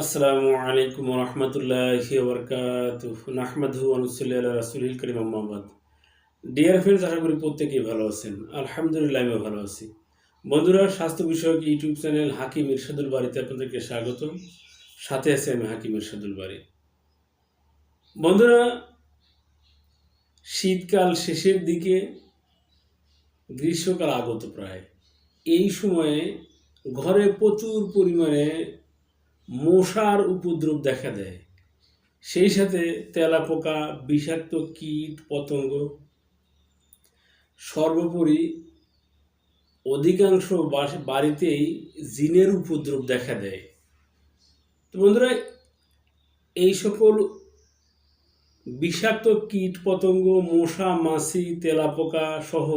আসসালামু আলাইকুম রহমতুল্লাহি ওবরকাতুহ নাহমাদুহু ওয়া নুসাল্লি আলা রাসূলিল কারীম আম্মা বাদ। ডিয়ার ফ্রেন্ডস, আশা করি প্রত্যেকেই ভালো আছেন। আলহামদুলিল্লাহ আমিও ভালো আছি। বন্ধুরা, স্বাস্থ্য বিষয়ক ইউটিউব চ্যানেল হাকিম ইরশাদুল বারীতে আপনাদেরকে স্বাগতম। সাথে আছে আমি হাকিম ইরশাদুল বারী। বন্ধুরা, শীতকাল শেষের দিকে, গ্রীষ্মকাল আগত প্রায়। এই সময়ে ঘরে প্রচুর পরিমাণে মশার উপদ্রব দেখা দেয়। সেই সাথে তেলাপোকা, বিষাক্ত কীট পতঙ্গ, সর্বোপরি অধিকাংশ বাড়িতেই জিনের উপদ্রব দেখা দেয়। তো বন্ধুরা, এই সকল বিষাক্ত কীট পতঙ্গ, মশা মাছি, তেলাপোকা সহ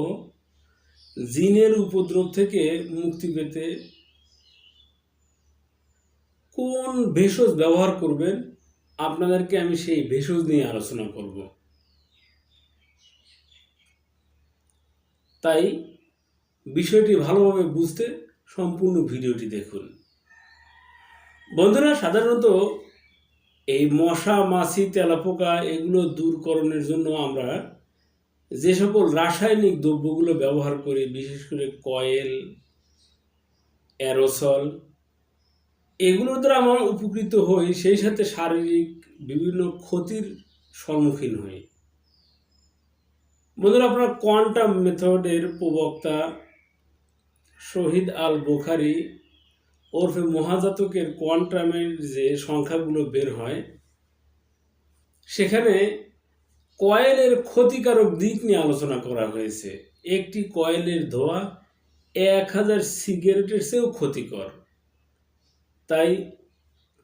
জিনের উপদ্রব থেকে মুক্তি পেতে কোন ভেষজ ব্যবহার করবেন, আপনাদেরকে আমি সেই ভেষজ নিয়ে আলোচনা করব। তাই বিষয়টি ভালোভাবে বুঝতে সম্পূর্ণ ভিডিওটি দেখুন। বন্ধুরা, সাধারণত এই মশা মাছি তেলাপোকা এগুলো দূরকরণের জন্য আমরা যে সকল রাসায়নিক দ্রব্যগুলো ব্যবহার করি, বিশেষ করে কয়েল, অ্যারোসল, এগুলোর দ্বারা আমরা উপকৃত হই। সেই সাথে শারীরিক বিভিন্ন ক্ষতির সম্মুখীন হই। বন্ধুরা, আপনারা কোয়ান্টাম মেথডের প্রবক্তা শহীদ আল বুখারী ওরফে মহাজাতকের কোয়ান্টামের যে সংখ্যাগুলো বের হয়, সেখানে কয়েলের ক্ষতিকারক দিক নিয়ে আলোচনা করা হয়েছে। একটি কয়েলের ধোঁয়া 1000 সিগারেটের চেয়েও ক্ষতিকর। তাই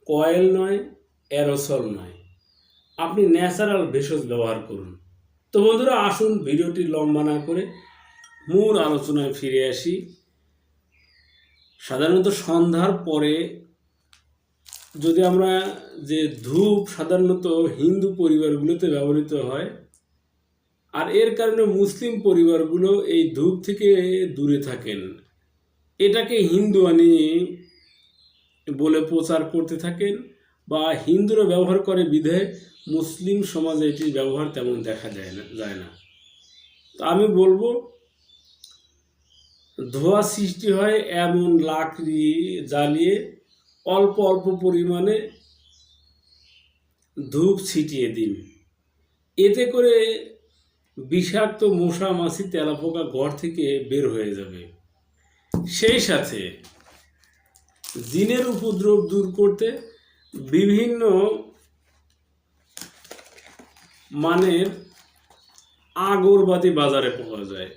কয়েল নয়, অ্যারোসল নয়, আপনি ন্যাচারাল ভেষজ ব্যবহার করুন। তো বন্ধুরা, আসুন ভিডিওটি লম্বা না করে মূল আলোচনায় ফিরে আসি। সাধারণত সন্ধ্যার পরে যদি আমরা যে ধূপ সাধারণত হিন্দু পরিবারগুলোতে ব্যবহৃত হয়, আর এর কারণে মুসলিম পরিবারগুলো এই ধূপ থেকে দূরে থাকেন। এটাকে হিন্দুয়ানি বলে প্রচার করতে থাকেন, বা হিন্দুরা ব্যবহার করে বিধায় মুসলিম সমাজে এটির ব্যবহার তেমন দেখা যায় না। তো আমি বলবো, ধোঁয়া সৃষ্টি হয় এমন লাকড়ি জ্বালিয়ে অল্প অল্প পরিমাণে ধূপ ছিটিয়ে দিন। এতে করে বিষাক্ত মশা মাছি তেলাপোকা ঘর থেকে বের হয়ে যাবে। সেই সাথে জিনের উপদ্রব দূর করতে বিভিন্ন মানের আগরবাতি বাজারে পাওয়া যায়।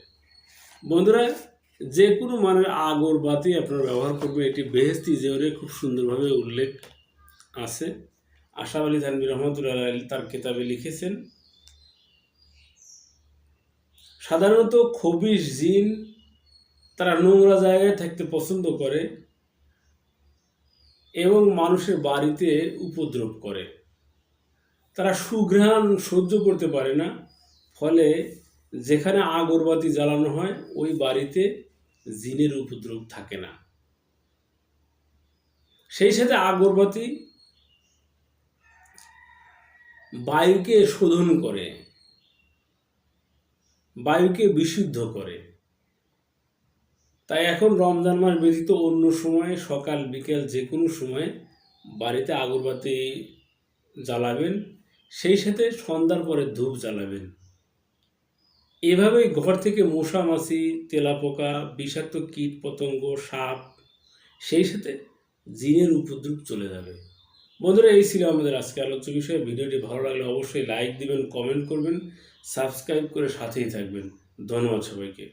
বন্ধুরা, যে কোনো মানের আগরবাতি আপনারা ব্যবহার করবেন। এটি বেহেশতি জেওরে খুব সুন্দরভাবে উল্লেখ আছে। আশরাফ আলী থানভী রহমতুল্লাহ তার কিতাবে লিখেছেন, সাধারণত খবিশ জিন তারা নোংরা জায়গায় থাকতে পছন্দ করে এবং মানুষের বাড়িতে উপদ্রব করে। তারা সুঘ্রাণ সহ্য করতে পারে না, ফলে যেখানে আগরবাতি জ্বালানো হয় ওই বাড়িতে জিনের উপদ্রব থাকে না। সেই সাথে আগরবাতি বায়ুকে শোধন করে, বায়ুকে বিশুদ্ধ করে। তাই এখন রমজান মাস ব্যতীত অন্য সময়ে সকাল বিকেল যে কোনো সময়ে বাড়িতে আগরবাতি জ্বালাবেন। সেই সাথে সন্ধ্যার পরে ধূপ জ্বালাবেন। এভাবেই ঘর থেকে মশা মাছি, তেলাপোকা, বিষাক্ত কীট পতঙ্গ, সাপ, সেই সাথে জিনের উপদ্রব চলে যাবে। বন্ধুরা, এই ছিল আমাদের আজকে আলোচ্য বিষয়। ভিডিওটি ভালো লাগলে অবশ্যই লাইক দিবেন, কমেন্ট করবেন, সাবস্ক্রাইব করে সাথেই থাকবেন। ধন্যবাদ সবাইকে।